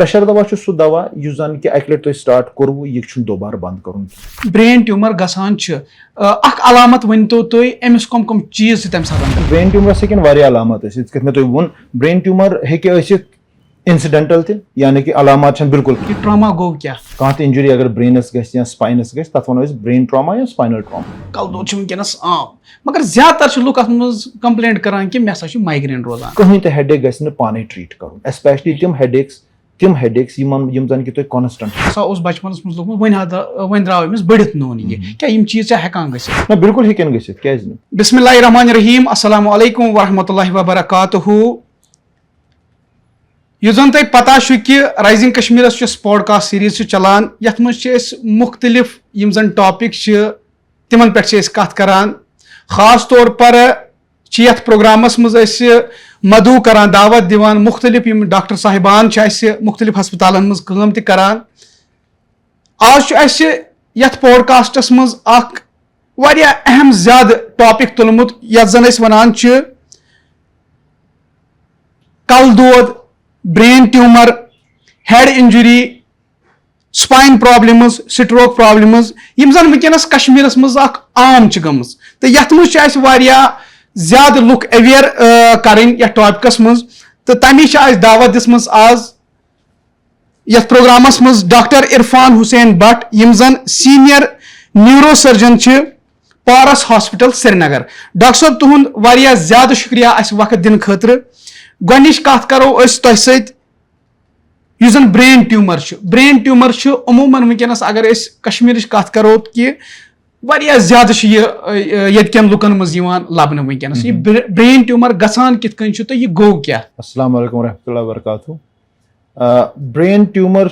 Pressure दवा सह दवा यह जन कि अक लट स्टार्ट कोरव यह दोबारा बंद कर। ब्रेन ट्यूमर गसान अलामत वन तो अमिस कम कम चीज तम साथ ब्रेन ट्यूमरस हेकन अलामत मे तुम वोन ब्रेन ट्यूमर हे इंसिडेंटल ति यानी कि अलामत बिल्कुल ट्रामा गो क्या कह इंजरी अगर ब्रेनस या स्पाइनस गस तथ वो ब्रेन ट्रामा या स्पाइनल ट्रामा। कलदोद वनकस आम मगर ज्यादातर लुक अत कंप्लेंट करान कि मे माइग्रेन रोजान। कहीं तो हेडेक गस पाने ट्रीट कर स्पेशली तिम हेडेक्स यम जन कि तुम कांस्टेंट सा उस बचपनस मज लोगमत वन द्राव अमिस बढ़ित नोन यह क्या यम चीज हेकान गसित। ना बिल्कुल हेकन गसित क्या न। बिस्मिल्लाहिर रहमानिर रहीम अस्सलामु अलैकुम व रहमतुल्लाहि व बरकातुहू। यह जन तुम पता कि राइजिंग कश्मीरस पॉडकास्ट सीरीज चलान यथ मज मुख्तलिफ यम जन टॉपिक तिमन पे कत करान खास तौर पर यथ प्रोग्रामस मज मधु करान दावत दिवान मुख्तलिफ यम डॉक्टर साहिबान मुख्तलिफ हस्पतालन मज काम त करान। आज यथ पॉडकास्टस मज वारिया अहम ज्यादा टॉपिक तुलमुत यथ जन वनान कल दोद brain tumour head injury spine problems stroke problems यम जन वनकस कश्मीरस मज आम गम तो यथ मज ज्यादा लुक अवेयर करें यथ टॉपिकस मज तो तमी दावत दिसमस आज यथ प्रोग्रामस मज डॉक्टर इरफान हुसैन भट्ट यम जन सीनियर न्यूरो सर्जन पारस हॉस्पिटल श्रीनगर। डॉक्टर साहब तुहद वारिया ज्यादा शुक्रिया वक्त दिन खतर। गोनिश कत करो तह सन ब्रेन ट्यूमर अमूमन वनकस अगर कश्मीर कत करो कि वारिया ज्यादा ये लुकन मज लबन वनकस ये ब्रेन ट्यूमर गसान कित कन तो यह गो क्या। अस्सलाम वालेकुम रहमतुल्लाहि व बरकातुहू। ब्रेन ट्यूमर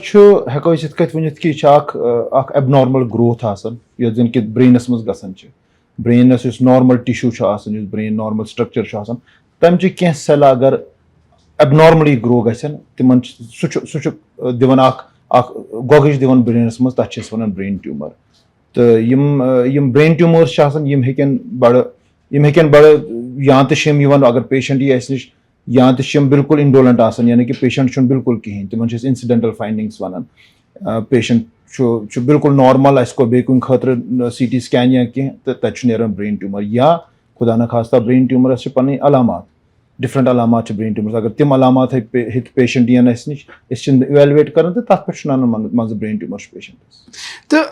हेको वन कि एबनॉर्मल ग्रोथ यह जन कि ब्रेनस मज गसान ब्रेनस normal tissue brain normal structure तम कह सेल अगर एबनॉर्मली ग्रो गसन तिमन सह दिवन गोगज दिवन ब्रेनस मज तथ वन ब्रेन ट्यूमर। तो यम ब्रेन ट्यूमर्स यम हेकन बड़ या तो अगर पेशेंट यह निश या तो बिल्कुल इंडोलेंट यानी कि पेशेंट बिल्कुल कहें तिमन इंसिडेंटल फाइंडिंग्स वन पेशेंट बिल्कुल नॉर्मल बे कुन खतर CT स्कैन या कह तो तथ ब्रेन ट्यूमर या खुदा न खास्ता ब्रेन ट्यूमरस पन अलामत डिफरेंट अलामत ब्रेन ट्यूमर्स अगर तिम अलामत पेशेंट यन निश इवेलुएट कर तो तथ पे मज ब्रेन ट्यूमर पेशेंट तो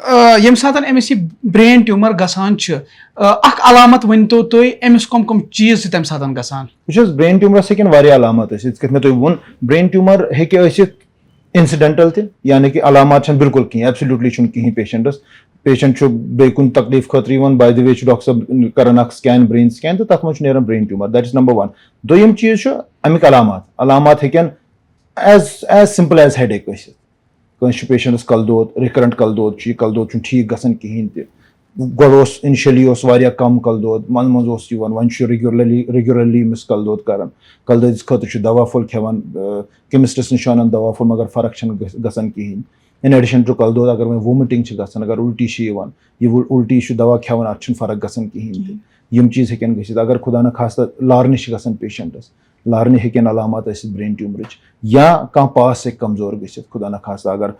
यम सात अमिस ब्रेन ट्यूमर गसान अलामत वन तो अमिस कम कम चीज तम सात गसान। ब्रेन ट्यूमरस हेकन अलामत मे तुम वोन ब्रेन ट्यूमर हे इंसिडेंटल ति यानी कि अलामत बिल्कुल कहीं एब्सोल्युटली कहीं पेशेंट बे कुन तकलीफ खतर बाय द वे डॉक्टर साहब करान स्कैन ब्रेन स्कैन तो तथ मज brain tumour that is number one. दोयम चीज अमिक अलामत हेकन एज सिंपल एज हेडेक कस पेशेंटस कलदोद रिकरेंट कलदोद ठीक गसन कहीं गोस इनिशियली वारिया कम कलदोद मन मज वन रेगुलरली मिस कलदोद करान कलदोदिस खतर दवा फुल खेवान केमिस्टस निश अनान दवा फुल मगर फर्क गसन कहीं। इन एडिशन टू कलदोद अगर वह वोमिटिंग गसन अगर उल्टी यह उल्टी दवा खेवान अत फर्क गसन कहीं यम चीज हेकन गसित अगर खुदा न खास्ता लार्नि गसन पेशेंटस लार्नि हेकन अलामत ब्रेन ट्यूमर या कह पास हे कमजोर गसित खुदा न खास्ता अगर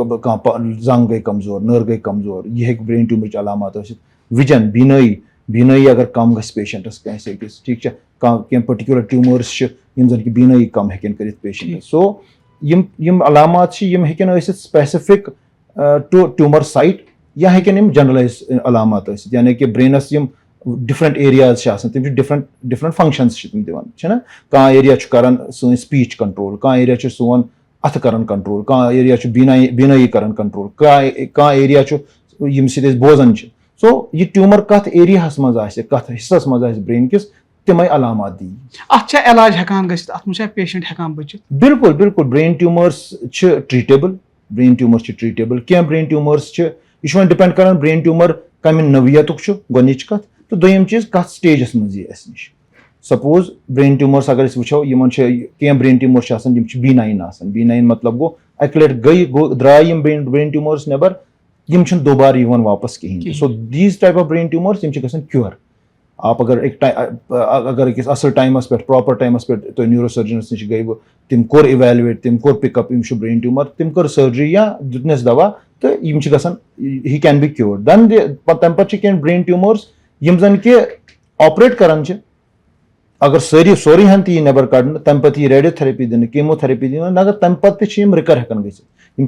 कह जंग गई कमजोर नर गई कमजोर यह ब्रेन ट्यूमर अलामत विजन बीनई अगर कम गस पेशेंटस कंस अकिस ठीक कह पर्टिकुलर ट्यूमर्स यम जन कि बीनई कम हेकन कर पेशेंटस। सो यम अलामत यम हेकन स्पेसिफिक टू ट्यूमर साइट या हेकन यम जनरलाइज अलामत यानी कि ब्रेनस यम डिफरेंट एरियाज तम डिफरेंट फंक्शंस दिवान कह एरिया करान सन स्पीच कंट्रोल कह एरिया सोन अथ करान कंट्रोल कह एरिया बीनई करान कंट्रोल कह एरिया यम सि बोजान। सो यह ट्यूमर कत एरिया मज कत हिस्सस मज ब्रेन किस तमें अलामत दी अच्छा इलाज हेकान गसित अत मज पेशेंट हेकान बचित। बिल्कुल बिल्कुल ब्रेन ट्यूमर्स ट्रीटेबल क्या ब्रेन ट्यूमर्स यह डिपेंड करान ब्रेन ट्यूमर कम नवियत गोनिच कत तो दोयम चीज कत स्टेजस मज निश सपोज ब्रेन ट्यूमर्स अगर वो क्या ब्रेन ट्यूमर B9 मतलब गो अक लट गई द्राय ब्रेन ट्यूमर्स नबर यम दोबारा वापस कहीं। So these type of brain tumours यम गसन क्योर आप अगर अगर अकिस असल टाइमस पे प्रॉपर टाइमस पे तो न्यूरोसर्जनस नश गई तम कोर इवेलुएट तम कोर पिकअप यम ब्रेन ट्यूमर तम कर सर्जरी या दितनस दवा तो यम गसान ही कैन बी क्योर्ड देन तम पे ब्रेन ट्यूमर्स यम जन के ऑपरेट करान अगर सोरी हन ती नबर कड़न तम पे रेडियोथेरेपी दिन कीमोथेरेपी दिन अगर तम पे रिकर हेकन गम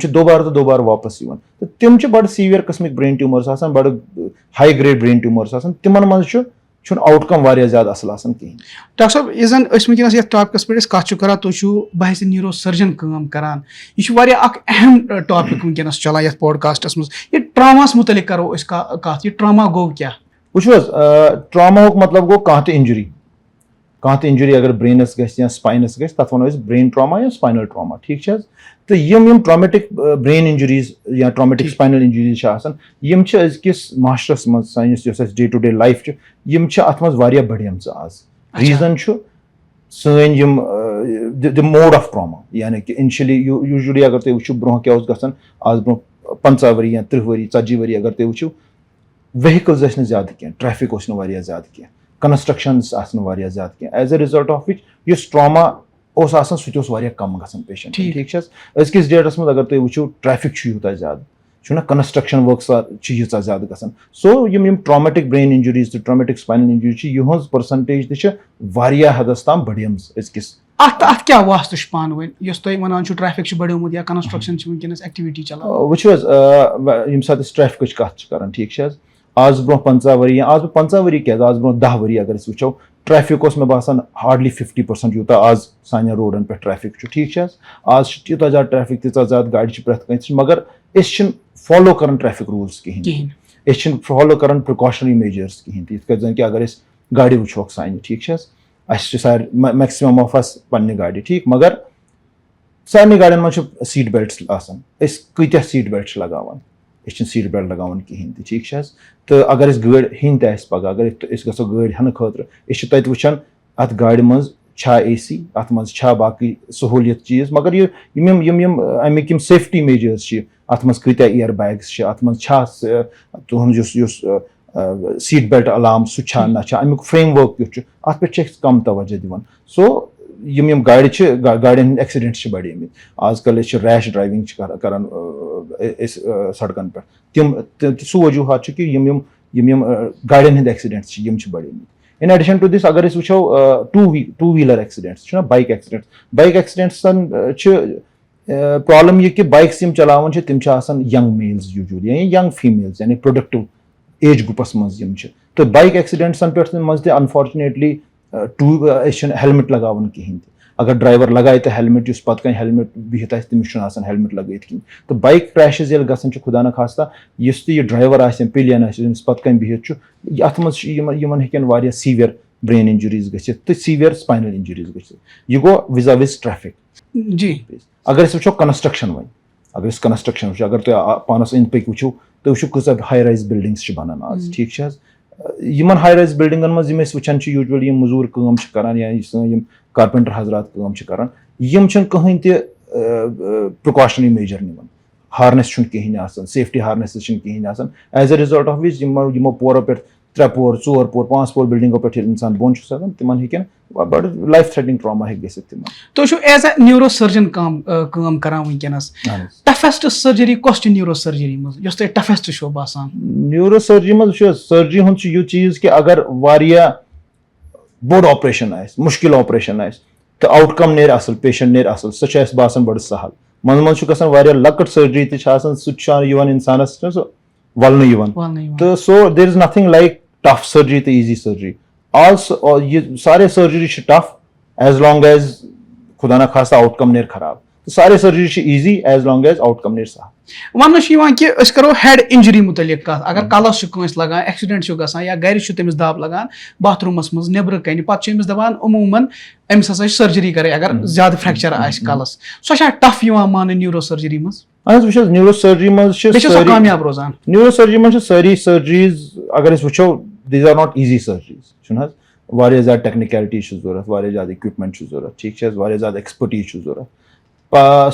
दोबार वापस तो तम बड़ सीवियर किस्मिक ब्रेन ट्यूमर्स बड़ हाई ग्रेड ब्रेन ट्यूमर्स तिमन मज आउटकम वारिया ज्यादा असल कहीं। डॉक्टर साहब ये जन वनस ये टॉपिकस पे कत कर तुम बहस न्यूरो सर्जन करान यह अहम टॉपिक वनस चलान ये पॉडकास्टस मज ये ट्रामास मुतलिक करो कत ये ट्रामा गो क्या वो ट्रामा मतलब गो कह इंजरी अगर ब्रेनस या स्पाइनस तथ वो ब्रेन ट्रामा या स्पाइनल ट्रामा ठीक तो यम ट्रामेटिक ब्रेन इंजरीज या ट्रामेटिक स्पाइनल इंजरीज यम अजकिस माशरस मज डे टू डे लाइफ यम अत मज बढ़िया आज रीजन सन यम द मोड ऑफ ट्रामा यानी कि इनिशियली यूजुअली अगर तुम वो ब्रोह क्या गसान आज ब्रोह 50 वरी या 30 वरी 40 वरी अगर तुम वो व्हीकल्स ज्यादा कह ट्रैफिक ज्यादा कह कंस्ट्रक्शन ज्यादा as a result of which is trauma सह कम गसान पेशेंट ठीक अजकिस डेटस मज अगर तुम वो ट्रैफिक यूत ज्यादा कंस्ट्रक्शन वर्क यूत ज्यादा गसान सो यम ट्रामेटिक ब्रेन इंजरीज तो ट्रामेटिक स्पाइनल इंजरी यहज परसेंटेज तह हदस तम बढ़िया अजकिस अत क्या वास्त पान वन वन ट्रैफिक बढ़ोमुत या कंस्ट्रक्शन वनकस एक्टिविटी चलान वो यम सात ट्रैफिक कत कर ठीक आज ब्रोह 50 वरी आज 50 वरी क्या आज ब्रोह 10 वरी अगर वो ट्रैफिक मे बासान हार्डली 50% यूत आज सान रोडन पे ट्रैफिक ठीक आज यूत ज्यादा ट्रैफिक तीत ज्यादा गाड़ी प्रत कह मगर फॉलो कर ट्रैफिक रूल्स कहें फॉलो कर प्रिकॉशनरी मेजर्स कहें ये जन कि अगर गाड़ी वो सान ठीक मैक्सिमम ऑफ अस पन्ने गाड़ी ठीक मगर सारे गाड़ियों मज सीट बेल्ट्स कत्या सीट बेल्ट लगावान सीट बेल्ट लगावान कहें ठीक तो अगर गाड़ी हन पगह अगर गो गाड़ी हन खतर वुचान अत गाड़ी मज AC अत मज बाकी सहूलियत चीज मगर अमिक सेफ्टी मेजर्स अत मज कत्या एयर बैग्स अत मज तुहद सीट बेल्ट अलार्म सह ना अमुक फ्रेम वर्क युत अत पे कम तवज्जो दिवान सो यम गाड़ियन एक्सीडेंट्स बढ़े आजकल रैश ड्राइविंग करान सड़कन पे तम सह वजूहत कि यम गाड़ियन हंद एक्सीडेंट्स यम बढ़े इन एडिशन टू दिस अगर वो two wheeler accidents bike accidents problem यह कि बाइक्स यम चलावान तम यंग मेल्स यूजुअली या यंग फीमेल्स यानी प्रोडक्टिव एज ग्रुपस मज तो बाइक एक्सीडेंट्सन पे मज अनफॉर्चुनेटली हेलमेट लगावन कहें अगर ड्राइवर लगाए तो हेलमेट इस पत कन हेलमेट बिहत तमिस हेलमेट लगात कहें तो बाइक क्रैशेस गसान खुदा न खास्ता इस यह ड्राइवर पिलियन पत कन बिहत अत मन हेकन सीवियर ब्रेन इंजरीज गि तो सीवियर स्पाइनल इंजरीज गि यह गो विजा विज ट्रैफिक जी अगर वो कंस्ट्रक्शन वन अगर कंस्ट्रक्शन अगर तुम पानस अंद पक वो तो वो कह हाई राइज बिल्डिंग्स बनान आज ठीक यमन हाई राइज बिल्डिंगन मज वुचान यूजुअली मजूर काम करान या कारपेंटर हजरात काम करान यम कहीं प्रिकॉशनरी मेजर निवन हार्नेस कहें सेफ्टी हार्नेस कहें as a result of which यमो पोरो पे 3 पोर 4 पोर 5 पोर बिल्डिंगो पे इंसान बोन तिमन हेकन बड़ लाइफ थ्रेटनिंग ट्रामा हे गसित तिमन तो एज ए न्यूरो सर्जन काम करान वनकस टफेस्ट सर्जरी कस न्यूरो सर्जरी मज यस टफेस्ट बासान न्यूरो सर्जरी मज सर्जरी हुंद यु चीज कि अगर वारिया बोड़ ऑपरेशन मुश्किल ऑपरेशन तो आउटकम नेर असल पेशेंट नेर असल सह बासान बड़ सहल मन मज गसान लकट सर्जरी तह इंसानस वलन तो so there is nothing like tough surgery तो ईजी सर्जरी ऑल ये सारे surgery tough as long as खुदा न खास्ता आउटकम नेर खराब तो सारे surgery easy as long as outcome नेर सहल वन कि करो हेड इंजरी मुतलिक कत अगर कलस लगान एक्सीडेंट गसान या गर तमिस दब लगान बाथरूमस मज नेबर कन पे दपान अमूमन अमिस हसा सर्जरी करे अगर ज्यादा फ्रैक्चर कलस सह टफ मान न्यूरो सर्जरी मज न्यूरो सर्जरी मज कामयाब रोजान न्यूरो सर्जरी मज सारी सर्जरीज अगर वो these are not easy surgeries वारिया ज्यादा टेक्निकलिटी जरूरत वारिया ज्यादा इक्विपमेंट जरूरत ठीक वारिया ज्यादा एक्सपर्टीज जरूरत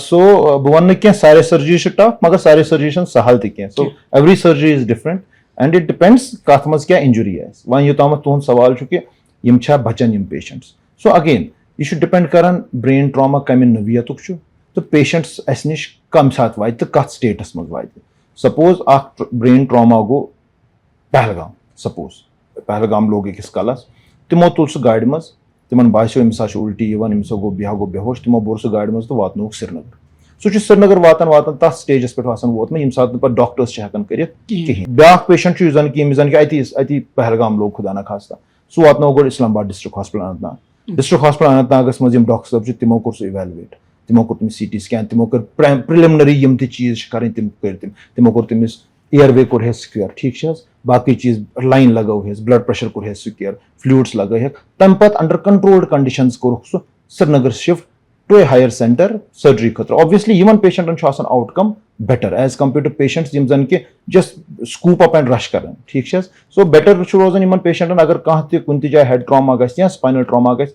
सो बह वन क्या सारे सर्जरी टफ मगर सारे सर्जरी सहल तह so every surgery is different and it depends कथ मज क्या इंजुरी वन योताम तुहद सवाल कि यम छा बचन यम पेशेंट्स सो अगेन यह डिपेंड करान ब्रेन ट्रामा कमे नवियतुक तो पेशेंट्स अस निश कम सात वात तो कत स्टेटस मज वात सपोज अख ब्रेन ट्रामा गो पहलगाम सपोज पहलगाम लोग अकिस कलस तिमो तुल सह गाड़ मज तिमन बास्यो अमिस उल्टी अमिस गो गो बेहोश तिमो बोर सह गाड़ मज तो वातनोक श्रीनगर सह श्रीनगर वातान वातान तथ स्टेजस पे वोतम यम सात पे डॉक्टर्स हेकान कर ब्या पेशेंट जन कि अति पहलगाम लोग खुदा न खास्ता सह वातनो गो Islamabad district hospital Anantnag district hospital अनंतनागस मज डॉक्टर सब तिमो कोर सह इवेलुएट तिमो कोर तमिस CT स्कैन तिमो कर प्रिलिमिनरी यम चीज कर तिमो कोर तमिस एयरवे कोर हेस सिक्योर ठीक बाकी चीज लाइन लगो हेस ब्लड प्रेशर कोर हेस सिक्योर फ्लूइड्स लगे हेक तम पत अंडर कंट्रोल्ड कंडीशंस कोर सह Srinagar shift to a higher centre surgery खतर ऑब्वियसली यमन पेशेंटन outcome better as compared to patients यम जन कि just scoop up and rush कर ठीक सो बेटर रोजान यमन पेशेंटन अगर कह कुन जाए हेड ट्रामा गस या स्पाइनल ट्रामा गस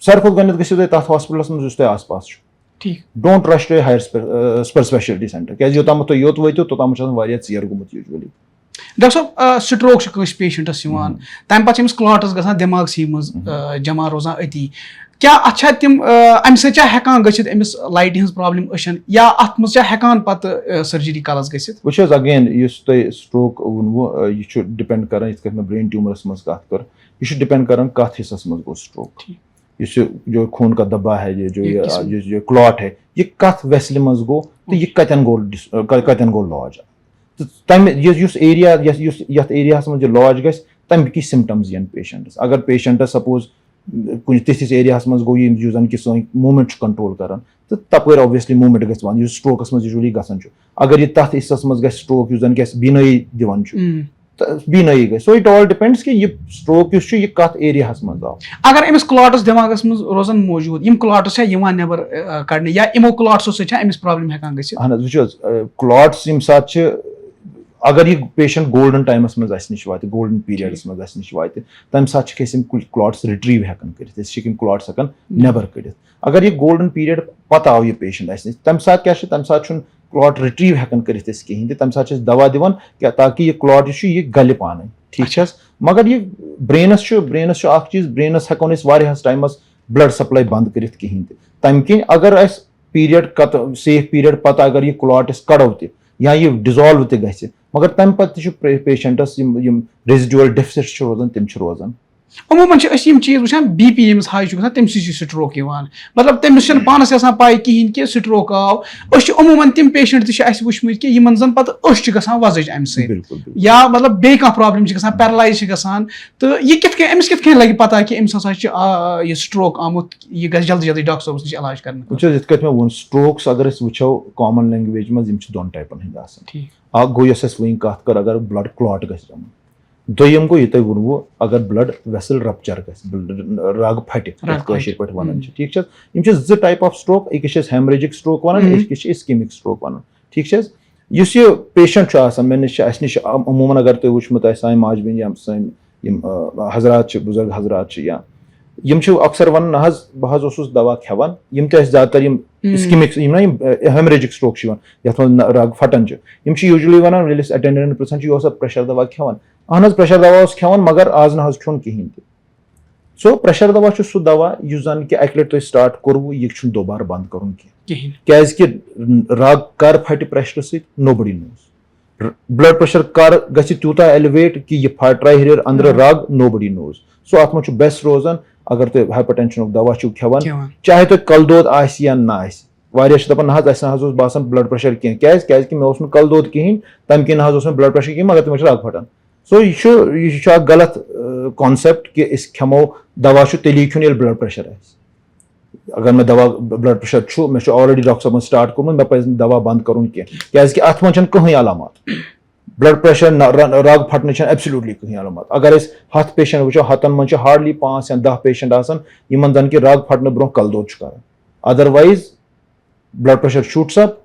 सारे खुद गो गो तथ हॉस्पिटल मज आस पास ठीक don't rush to higher super speciality centre क्या योताम तुम योत वो तोताम चीर गुमुत यूजुअली डॉक्टर साहब स्ट्रोक पेशेंटस तम पे क्लॉट्स ग दिमागसी मज जमा रोजान अति क्या अच्छा तम अम हेकान गसित अमिस लाइट हज प्रॉब्लम अशन या अत मज हेकान पत सर्जरी कलस गसित वो अगेन स्ट्रोक वो यह डिपेंड कर ब्रेन ट्यूमरस मज कत कर यह डिपेंड कर कत हिस्सस मज गो स्ट्रोक जो खून का दब्बा है ये जो क्लॉट है ये कत वेसल मज गो तो यह कतन गो लॉज तो तम एरिया एरिया मज लॉज गस तमिक सिम्टम्स यन पेशेंटस अगर पेशेंटस सपोज कुछ तिस एरिया मज गो जन कि मूवमेंट कंट्रोल कर तो तपर ऑब्वियसली मूवमेंट गसान स्ट्रोकस मज यूजुअली गसान अगर यह तथ हिस्सस मज ग स्ट्रोक जन कि बीनई दिवान बीनई गई सो इट ऑल डिपेंड्स कि यह स्ट्रोक यह कत एरिया मज आव अगर अमिस क्लॉट्स दिमागस मज रोजान मौजूद यम क्लॉट्स नेबर कड़ने या इमो क्लॉट्सो से अमिस प्रॉब्लम हेकान गसित अहन वो क्लॉट्स यम साथ अगर यह पेशेंट गोल्डन टाइमस मज निश वात गोल्डन पीरियडस मज निश वात तम साथ क्लॉट्स रिट्रीव हेकान कर क्लॉट्स हेकान नेबर कड़ अगर यह गोल्डन पीरियड पत आव यह पेशेंट अस तम साथ क्या तम साथ क्लॉट रिट्रीव हेकान कर कहें तम साथ दवा दिवान क्या ताकि यह क्लॉट यह गल पान ठीक मगर यह ब्रेनस चीज ब्रेनस हेको टाइमस ब्लड सप्लाई बंद कर कहें तम कि अगर अस पीरियड कत सेफ पीरियड पत अगर यह क्लॉट कड़ो या यह डिजॉल्व त मगर तम पे पेशेंटस रेजिडुअल डेफिसिट रोजान तम रोजान अमूमन चीज वो BP यमिस हाई तम स्ट्रोक मतलब तमिस पानस पाई कहें कि स्ट्रोक आव अमूमन तम पेशेंट तुमत कि जन पे गसान वजज अम या मतलब बे प्रॉब्लम पैरालाइज गसान तो यह अमिस कित लगे पता कि अमिस यह स्ट्रोक आमुत यह ग जल्दी जल्दी डॉक्टर साहब नश इलाज कर वो वो स्ट्रोक्स अगर वो कॉमन लैंग्वेज मज दोन टाइपन हंद गो वन कत कर अगर ब्लड क्लॉट गम दोम गो ये वो अगर ब्लड वेसल रप्चर रग फट पे वन ठीक जो टाइप ऑफ स्ट्रोक एक हेमरेजिक स्ट्रोक वन एक इस्केमिक स्ट्रोक वन ठीक यह पेशेंट मे नश अमूमन अगर तुम वुचमुत सान माज बन या हजरात बुजुर्ग हजरात या अक्सर वन ना बह दवा खेवान ज्यादातर इस्केमिक हेमरेजिक स्ट्रोक रग फटन यूजुअली वन अटेंडेंट पृछन प्रेशर दवा खेवान अहन प्रेशर दवा खेवान मगर आज ना खोन कहें सो प्रेशर दवा सह दवा जन कि अक लट स्टार्ट कोरव यह दोबारा बंद कर क्या रग कर फट प्रेशर सत नोबडी नोज ब्लड प्रेशर कर गूता एलिवेट कि यह फट्राय अंदर रग नोबडी नोज सो अत मज बेस्ट रोजान अगर तुम हाइपरटेंशन दवा खेवान चाहे तुम कल दौद या ना दपान ना बासान ब्लड प्रेशर कह मे कल दौद कहें तम कि ना ब्लड प्रेशर कहें मगर तुम रग फटान सो यह गलत कॉन्सेप्ट कि खेमो दवा तेली खुन ये ब्लड प्रेशर अगर मे दवा ब्लड प्रेशर मे ऑलरेडी डॉक्टर साहब स्टार्ट कोर्मुत मे पे दवा बंद कर क्या अत मज कहीं अलामत ब्लड प्रेशर रग फटन एब्सोल्युटली कहीं अलामत अगर हथ पेशेंट वो हतन मज हार्डली 5 या 10 पेशेंट आन जन कि रग फटन ब्रो कल दौद कर otherwise blood pressure shoots up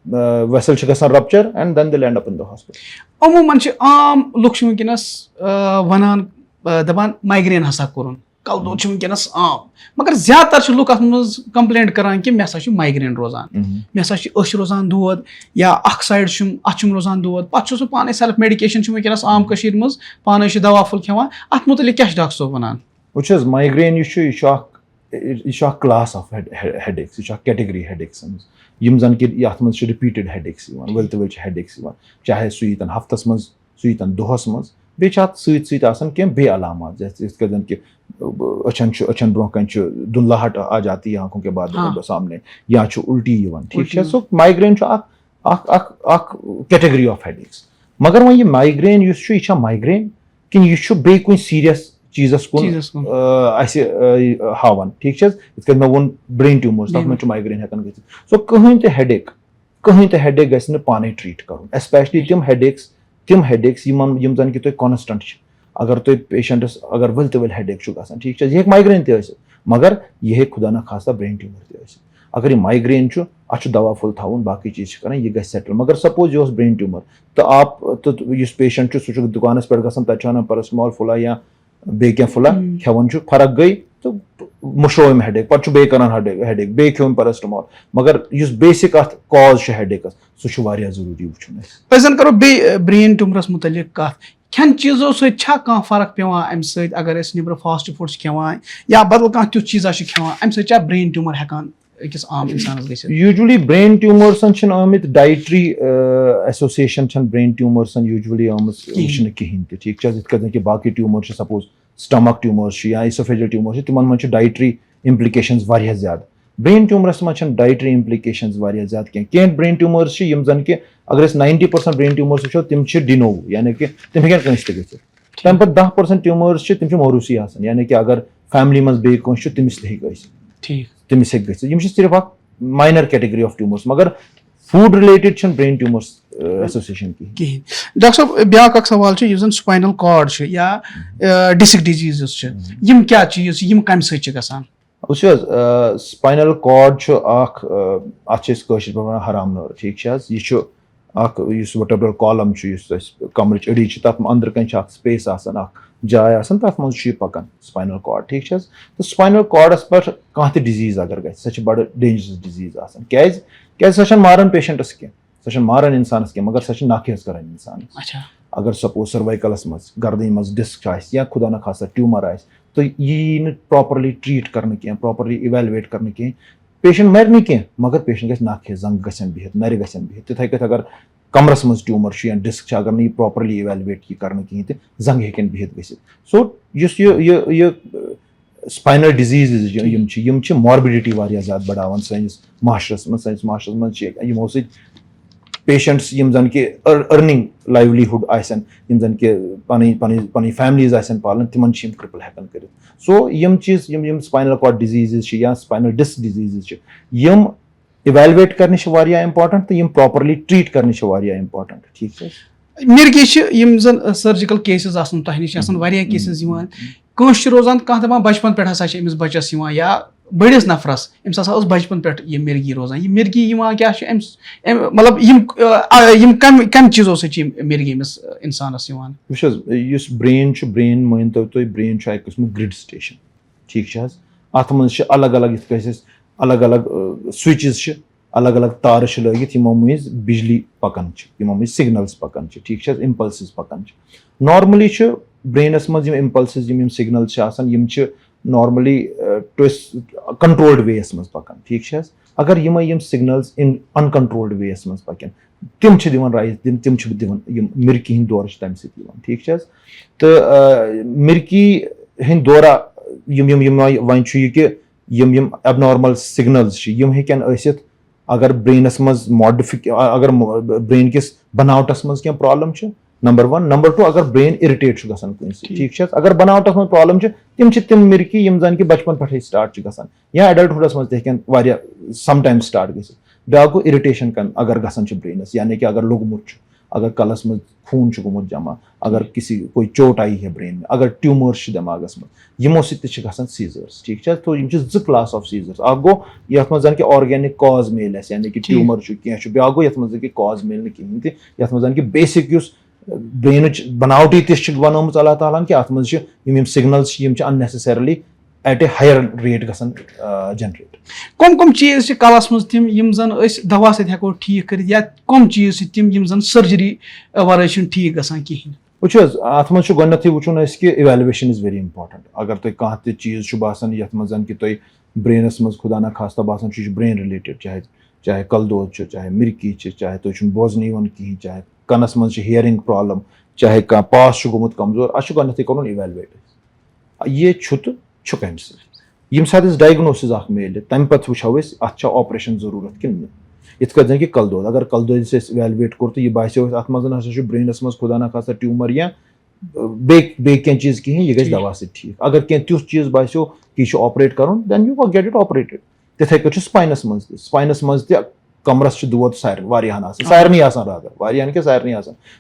vessel गसान rupture and then they land up in the hospital अमूमन आम लुक वनस दपान माइग्रेन हसा कोरुन कल दो वनकस आम मगर ज्यादातर लुक अत मज कंप्लेंट करान कि मे हसा माइग्रेन रोजान मे हसा अश रोजान दौद या अख साइड अत रोजान दौद पे सह पाने सेल्फ मेडिकेशन वनकस आम कशीर मज पाने दवा फुल खेवान अत मुतलिक क्या डॉक्टर सोब वनान वुच माइग्रेन यह क्लास ऑफ हेडेक्स यह कैटेगरी हेडेक्स यम जन कि यथ मज रिपीटेड हेडेक्स वल वल हेडेक्स चाहे सह यीतन हफ्तस मज सह यीतन दोहस मज बे सत बे अलामात जैसे जन कि अचन ब्रोह कन धुंधलाहट आ जाती है आंखों के बाद सामने या उल्टी ठीक है सो माइग्रेन कैटेगरी ऑफ हेडेक्स मगर वह माइग्रेन यह माइग्रेन कि यह बे कुछ सीरियस चीजस कुन हावन ठीक है मे वो ब्रेन ट्यूमर्स तथ मे माइग्रेन हेकन गि सो कहीं ते हेडेक गि पाने ट्रीट कर स्पेशली तिम हेडेक्स यम जन कि तुम कॉन्स्टेंट अगर तुम पेशेंटस अगर वल तो वल हेडेक ठीक है यह माइग्रेन ते मगर यह खुदा न खास्ता ब्रेन ट्यूमर ते अगर यह माइग्रेन अत दवा फुल थवन बाकी चीज कर यह गि सेटल मगर सपोज यह ब्रेन ट्यूमर तो आप तो पेशेंट सह दुकान पे गसान तथा पैरासिटामोल फुला या बे क्या फुला खेवन फर्क गई तो मुशो हेडेक पे बे कर हेडेक बे खेम पैरासिटामोल मगर बेसिक अत कॉज हेडेकस सह जरूरी वो जन करो ब्रेन ट्यूमरस मुतलिक कत खेन चीजों सह फर्क पेवान अम सत अगर निबर फास्ट फूड खेवान या बदल कह तुथ चीजा खेवान अम सह ब्रेन ट्यूमर हेकान अकिस आम इंसानस गसित यूजुअली ब्रेन ट्यूमर्सन आमित डाइटरी एसोसिएशन ब्रेन ट्यूमर्सन यूजुअली आमत वुचन कहीं ठीक है यथ कि बाकी ट्यूमर सपोज स्टमक ट्यूमर्स या इसोफेजियल ट्यूमर्स तिमन मन डाइटरी इम्प्लिकेशंस वारिया ज्यादा ब्रेन ट्यूमरस मन डाइटरी इम्प्लिकेशंस वारिया ज्यादा कह ब्रेन ट्यूमर्स जन कि अगर 90% ब्रेन ट्यूमर्स वो तिम डिनोवो यानी कि तिम हेकन कंस ते गसित तम पे 10% ट्यूमर्स तिम मोरूसी आसान यानी कि अगर फैमिली मज बे कंस तिमिस ते गसित ठीक तिमिस हेक गसित यम सिर्फ a minor category of tumours मगर food related brain tumours association की डॉक्टर साहब ब्याक सवाल जन स्पाइनल कॉर्ड या डिस्क डिजीज यम क्या चीज यम कम सगान स्पाइनल कॉर्ड अत हराम नर्व ठीक यह वर्टेब्रल कॉलम कमर अड़ी तथ अंदर कन स्पेस जाय तथ मज पकान स्पाइनल कॉर्ड ठीक तो स्पाइनल कॉर्डस पे कह डिजीज अगर गई सह बड़ डेंजरस डिजीज क्या सह मारान पेशेंटस कह सह मारान इंसानस कह मगर सह नाखेज कर इंसान अगर सपोज सर्वाइकलस मज गर्दन मज डिस्क या खुदा न खासा ट्यूमर आ तो यह प्रॉपरली ट्रीट करने कह प्रॉपरली इवेलुएट करने कह पेशेंट मर नहीं कह मगर पेशेंट गि नाखे जंग गसन बिहित नर गसन बिहित तिथे कथ अगर कमरस मज ट्यूमर या डिस्क अगर नहीं प्रॉपरली इवेलुएट यह करने कहीं तो जंग हेकन बिहित गसित सो यह स्पाइनल डिजीज मॉर्बिडिटी वारिया ज्यादा बढ़ावान सैनिस माशरस मज यमो सत पेशेंट्स यम जन कि अर्निंग लाइवलीहुड आसन यम जन कि पनी फैमिलीज आसन पालन तिमन क्रिपल हेकन कर सो यम चीज यम स्पाइनल कॉर्ड डिजीज या स्पाइनल डिस्क डिजीज यम इवेलुएट करने वारिया इंपॉर्टेंट तो यम प्रॉपरली ट्रीट करने वारिया इंपॉर्टेंट ठीक है मिर्गी यम जन सर्जिकल केसेस आसन तह निश वारिया केसेस कस रोजान कह दपान बचपन पे हसा अमिस बच्चस या बड़िस नफरस अम्स हसा बचपन पे यह मिर्गी रोजान यह मिर्गी क्या मतलब यम कम चीजों से मिर्गी अमिस इंसानस ब्रेन मान तो ब्रेन एक किस्म ग्रिड स्टेशन ठीक अत मज अलग अलग अलग अलग स्विचेस अलग अलग तार लगित यमो मज बिजली पकान यमो मज सिग्नल्स पकान ठीक इम्पल्सिस पकान नॉर्मली ब्रेनस मज इम्पल्सिस सिग्नल यम नॉर्मली कंट्रोल्ड वेस मज पकान ठीक अगर यम सिग्नल्स इन अनकंट्रोल्ड वेस मज पकन तिम दिवान राइज तिम दिवान मिर्की हिंद दौर तम सत ठीक तो मिर्की हिंद दौरा वन कि यम एबनॉर्मल सिग्नल्स यम हेकन अगर ब्रेनस मज अगर ब्रेन किस बनावटस मज क्या प्रॉब्लम नंबर 1 नंबर 2 अगर ब्रेन इरिटेट गसान ठीक अगर बनावटस मज प्रॉब्लम तिम मिर्की यम जन कि बचपन पे स्टार्ट गसान या एडल्टहुडस मज तहन समटाइम्स स्टार्ट गसित ब्या गो इरिटेशन अगर गसान ब्रेनस यानी कि अगर लोगमुत अगर कलस मज खून गोमुत जमा अगर किसी कोई चोट आई है ब्रेन में अगर ट्यूमर्स दिमागस मज यमो सत सीजर्स ठीक तो यम जो क्लास ऑफ सीजर्स गो ये मज कि ऑर्गेनिक कॉज मिल यानी कि ट्यूमर कह ब्या गो ये मज कॉज मिल कहीं ये मज कि बेसिक ब्रेन बनावटी तनोमुत अल्लाह ताला कि अत मज signals unnecessarily at a higher rate गसन जनरेट. कम चीज कलस मज तम यम जन दवा सत हेको ठीक कर या कम चीज तम यम जन सर्जरी वराय ठीक गसान कहीं. वो अत मज गोथी वो कि इवेलुएशन इज वेरी इंपॉर्टेंट. अगर तुम कह चीज बासान ये मज कि तुम ब्रेनस मज खुदा ना खास्ता बासान ब्रेन रिलेटेड, चाहे कल दौद चाहे मिर्की चाहे तुम बोजन कहीं, चाहे कनस मज हियरिंग प्रॉब्लम, चाहे कह पास गोमुत कमजोर, अत गोथी कर इवेलुएट ये तो कम ये सात डायग्नोसिस मिले तम पे वो अत ऑपरेशन जरूरत कि इत कन कि कल दौद. अगर कल दौद इवेलुएट कोर तो यह बासो अत मज ब्रेनस मज खुदा ना खास्ता ट्यूमर या बे चीज कहें यह दवा सत ठीक. अगर कह तुथ चीज बासो कि ऑपरेट कर then you get it operated. तिथे पे स्पाइनस मज कमरस दौद सारन सारे रादर वारियान के सारे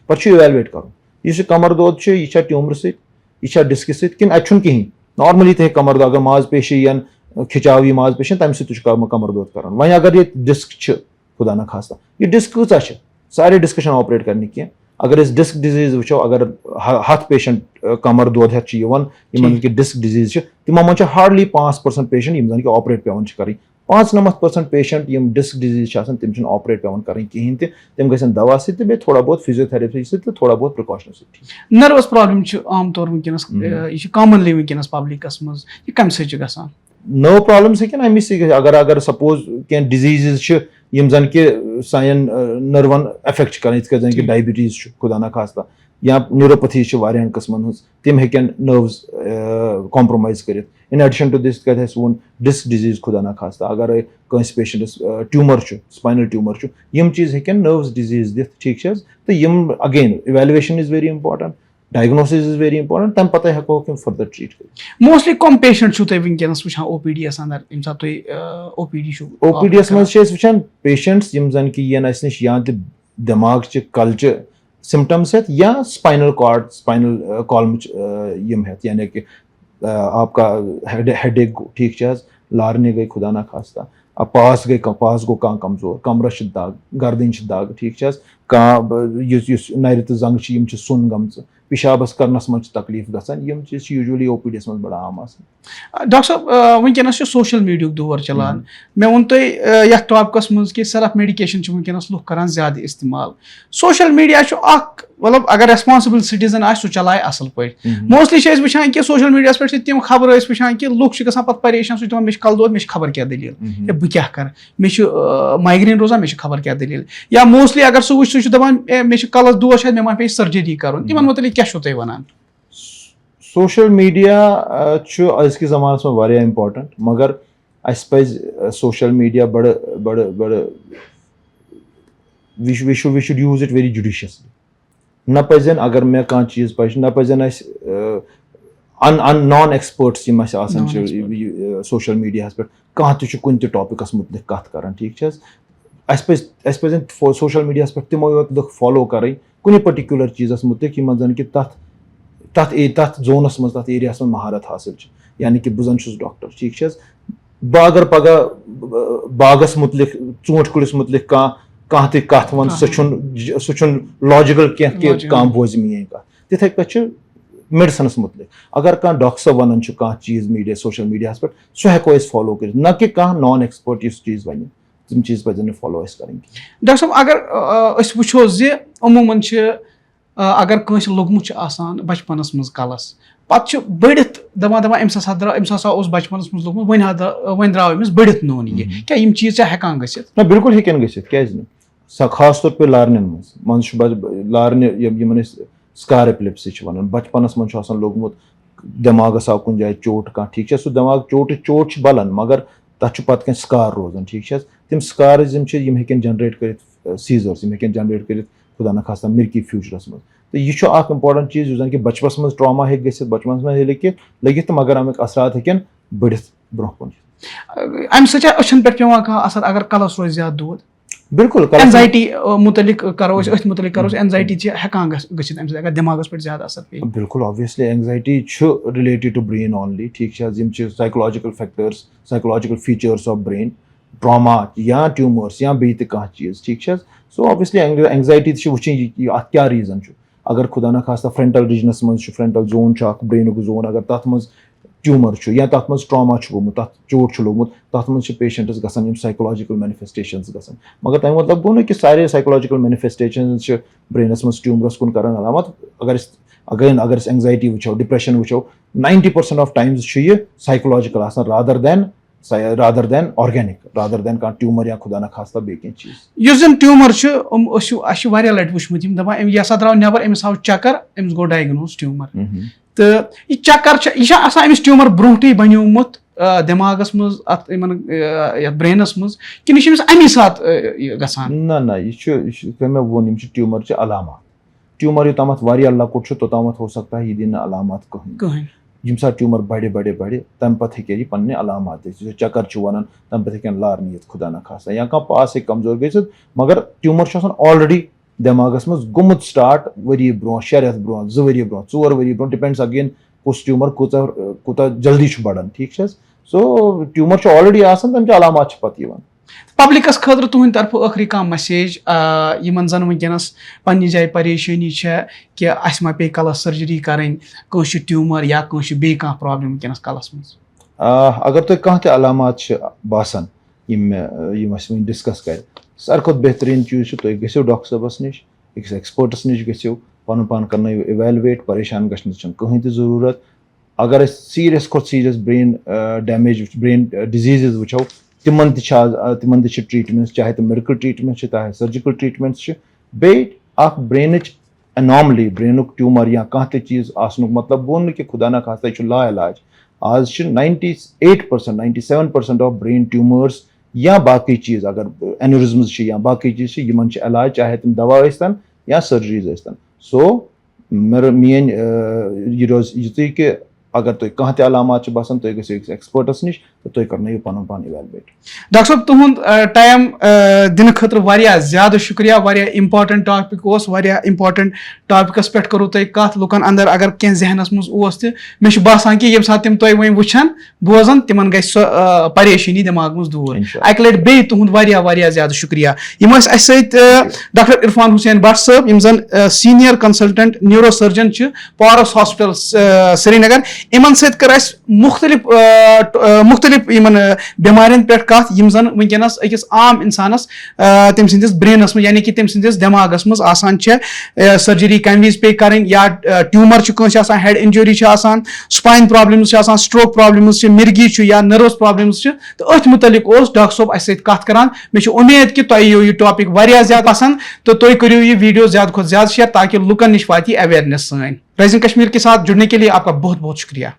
पे इवेलुएट कर यह कमर दौद यह ट्यूमर सह डिस्क सिन अत कहीं नॉर्मली थे कमर दौद. अगर माजपेशी या खिंचाव यह माजपेशी तम कमर दौद कर. वह अगर ये डिस्क खुदा ना खास्ता यह डिस्क कचा सारे डिस्क ऑपरेट करने कह. अगर इस डिस्क डिजीज वो अगर 100 पेशेंट कमर दौद कि डिस्क डिजीज तमो मन हार्डली 5% पेशेंट यम जन ऑपरेट पेवन कर. 95% पेशेंट यम डिस्क डिजीज तम ऑपरेट पेवन कर कहें तम गन दवा सह थोड़ा बहुत फिजियोथेरेपी सह थोड़ा बहुत प्रिकॉशन सह. नर्वस प्रॉब्लम आम तौर वनकस यह कॉमनली वनकस पब्लिकस मज यह कम सह गसान. नर्व प्रॉब्लम अमिस अगर सपोज कह डिजीज यम जन कि सान नर्वन अफेक्ट कर जन कि डायबिटीज खुदा ना खास्ता या न्यूरोपैथी वारियान किस्मन हज तम हेकन नर्व्स कॉम्प्रोमाइज कर. इन एडिशन टू दिस वो डिस्क डिजीज खुदा ना खास्ता अगर कंस पेशेंटस ट्यूमर स्पाइनल ट्यूमर यम चीज हेकन नर्व्स डिजीज दिथ ठीक तो यम again evaluation is very important, diagnosis is very important. तम पता हेको फर्दर ट्रीट कर. मोस्टली कम पेशेंट वनकस वो ओपीडी अंदर यम सात ओपीडी ओपीडीएस मज वो पेशेंट्स यम जन कि यन अस निश या दिमाग कल सिम्टम्स हेत या स्पाइनल कॉर्ड स्पाइनल कॉलम यम हेत यानी कि आपका हेडेक गो ठीक लारने गई खुदा ना खास्ता, पास गो कह कमजोर, कमरस दाग, गर्दन दाग ठीक कह नर तो जंग सुन गम पिशाबस करनस मज तकलीफ गसान. यम चीज यूजुअली ओपीडीएस मज बड़ा आम. डॉक्टर साहब वनकस सोशल मीडिया दौर चलान. मे वो तुम टॉपिकस मज कि सेल्फ मेडिकेशन वनकस लुक कर ज्यादा इस्तेमाल. सोशल मीडिया मतलब अगर रेस्पॉन्सिबल सिटीजन सह चलाए असल पे. मोस्टली वुचान कि सोशल मीडिया पे तम खबर वुचान कि लुक गसान पे परेशान सह मे कल दौद मे खबर क्या दलील बह क्या कर मे माइग्रेन रोजान मे खबर क्या दलील. या मोस्टली अगर सह वुच दपान मे कलस दोष मे मा पे सर्जरी कर तिमन मुतलिक क्या तुम वनान. सोशल मीडिया अजक जमानस में वारिया इंपॉर्टेंट मगर अस पज सोशल मीडिया बड़ बड़ बड़ we should use it very judiciously. न पजन अगर मे कह चीज पज न पजन नॉन एक्सपर्ट्स सोशल मीडिया पे कह तुन टॉपिकस मुतलिक कत कर ठीक अस पजन सोशल मीडिया पे तमो योत फॉलो कर कुछ पर्टिकुलर चीज़ मुतलिक जन कि तथ जोनस मज तथ एरिया में महारत हासिल यानी कि बह जन डॉक्टर ठीक बह अगर पगह बागस मुतलिक चूंठ कुलिस मुतलिक कह कत वन सह लॉजिकल कह बोज मे कत. तिथे पे मेडिसनस मुतलिक अगर कह डॉक्टर साहब वन कह चीज मीडिया सोशल मीडिया पे सह हेको फॉलो कर न कि कह नॉन एक्सपर्ट इस चीज वन तम चीज पे फॉलो करें. डॉक्टर साहब अगर वो अमूमन अगर कंस लोगमुत बचपनस मज कलस पे बढ़ित दपान अम्स बचपनस मज लोगमुत वन द्राव अमिस बढ़ित नोन यह क्या यम चीज हेकान गसित. ना बिल्कुल हेकन गसित क्या खास तौर पे लारन मज लारन स्कार एपिलेप्सी वन बचपनस मज लोगमुत दिमागस आव कुछ जाए चोट कह ठीक सह दिमाग चोट बलन मगर तथ पे स्कार रोजान ठीक तम स्कारज हेकन जनरेट कर सीजर्स हेकन जनरेट कर खुदा ना खास्ता मिर्की फ्यूचरस मज. तो यह इंपॉर्टेंट चीज जन कि बचपस मज ट्रामा हे बचपन में लगित मगर अमिक असरात हेकन बढ़ित ब्रोह कुन. अम सचन पे पे असर अगर कलस रोज ज्यादा दौद. बिल्कुल एंजाइटी मुतलिक करो एंजाइटी हेकान गसित अम अगर दिमागस पे ज्यादा असर पे. बिल्कुल obviously anxiety related to brain only ठीक psychological factors psychological features of brain trauma या ट्यूमर्स या बे कह चीज ठीक सो ऑब्वियसली एंजाइटी वो अत क्या रीजन अगर खुदा ना खास्ता फ्रंटल रीजनस मज फ्रंटल जोन ब्रेन जोन अगर तथ मज ट्यूमर या तथ मज ट्रामा गोमुत तथ चोट लोगमुत तथ मज पेशेंटस गसान साइकोलॉजिकल मैनिफेस्टेशंस गसान मगर तमें मतलब गो कि सारे साइकोलॉजिकल मैनिफेस्टेशंस ब्रेनस मज ट्यूमरस कुन करान अलामत अगर एंग्जाइटी वो डिप्रेशन वो 90% ऑफ टाइम्स ये psychological rather than organic rather than का ट्यूमर या खुदा ना खास्ता बेकिन चीज युस जन ट्यूमर अश वारिया लट वुचमुत यम दपा यह हसा द्राव नबर अमिस आव चक्कर अमिस गो डायग्नोज ट्यूमर तो यह चक्कर यह अमिस ट्यूमर ब्रोटे बनियोमुत दिमागस मज ब्रेनस मज कि यह अमी सात गसान ना यह मे वो ट्यूमर अलामत ट्यूमर योतामत वारिया लकुट तोतामत हो सकता है यह दिन अलामत कहीं यम सा ट्यूमर बड़े तम पे हे पे अलामत चक्कर वन तम पे लार नीत खुदा न खासा या कह पास कमजोर गई मगर ट्यूमर ऑलरेडी दिमागस मज गुमुत स्टार्ट वरी ब्रो 6 रेत bro 2 worry bro 4 worry bro depends again कुछ ट्यूमर कूता जल्दी बढ़ान ठीक सो ट्यूमर ऑलरेडी तम अलामत पे पब्लिकस खतर तुहंद तरफ आखिरी कह मैसेज यमन जन वनकस पन्नी जाए परेशानी कि अस मा पे कलस सर्जरी करें कंस ट्यूमर या कंस बे कह प्रॉब्लम वनकस कलस मज अगर तुम कह अलामत बासान यम डिस्कस कर सारे खुद बेहतरीन चीज तुम गो डॉक्टर साहबस नश अकिस एक्सपर्टस नश गो पन पान कर इवेलुएट परेशान गहन कहीं जरूरत अगर सीरियस खुद serious brain damage brain disease वो तिमन ट्रीटमेंट चाहे तो मेडिकल ट्रीटमेंट चाहे सर्जिकल ट्रीटमेंट बे ब्रेन एनॉमली ब्रेन ट्यूमर या कह चीज मतलब वो कि खुदा ना खास्ता ला इलाज आज 98% 97% ऑफ ब्रेन ट्यूमर्स या बाकी चीज अगर एन्यूरिज्म्स या बाकी चीज यमन इलाज चाहे तुम दवा स्तन या सर्जरीज स्तन सो मेन यह रोज युत कि अगर तुम कह अलामत बासान तुम गो एक्सपर्टस नश तो तुम कर पन पान इवेलुएट डॉक्टर साहब तुहद टाइम दिन खतर वारिया ज़्यादा शुक्रिया वारिया इंपॉर्टेंट टॉपिक ओस वारिया इंपॉर्टेंट टॉपिकस पे करो तुम कत लुकन अंदर अगर कह जहनस मज ओस मे बासान कि यम सात तुम वो वुचान बोजान तिमन गई सो परेशानी दिमाग मज दूर अक लट बे तुहद वारिया ज़्यादा शुक्रिया यम डॉक्टर इरफान हुसैन भट्ट साहब यम जन सीनियर कंसल्टेंट न्यूरो सर्जन पारस हॉस्पिटल श्रीनगर इन सर मुख्तलिफ बेमारियन पे कत यम जन वनकस अकिस आम इंसानस तम सिंदिस ब्रेनस में यानी कि तम सिंदिस दिमागस मज आसान सर्जरी कम विज पे करें या ट्यूमर कंस head injury spine problems stroke problems मिर्गी या नर्वस प्रॉब्लम्स तो अथ मुतलिक डॉक्टर साहब अस कत करान मे उम्मीद कि तुम यह टॉपिक वारिया ज्यादा पसंद तो तुम करो यह वीडियो ज्यादा खुद ज्यादा शेयर ताकि लुकन नश वाती अवेयरनेस सन राइजिंग कश्मीर के साथ जुड़ने के लिए आपका बहुत बहुत शुक्रिया।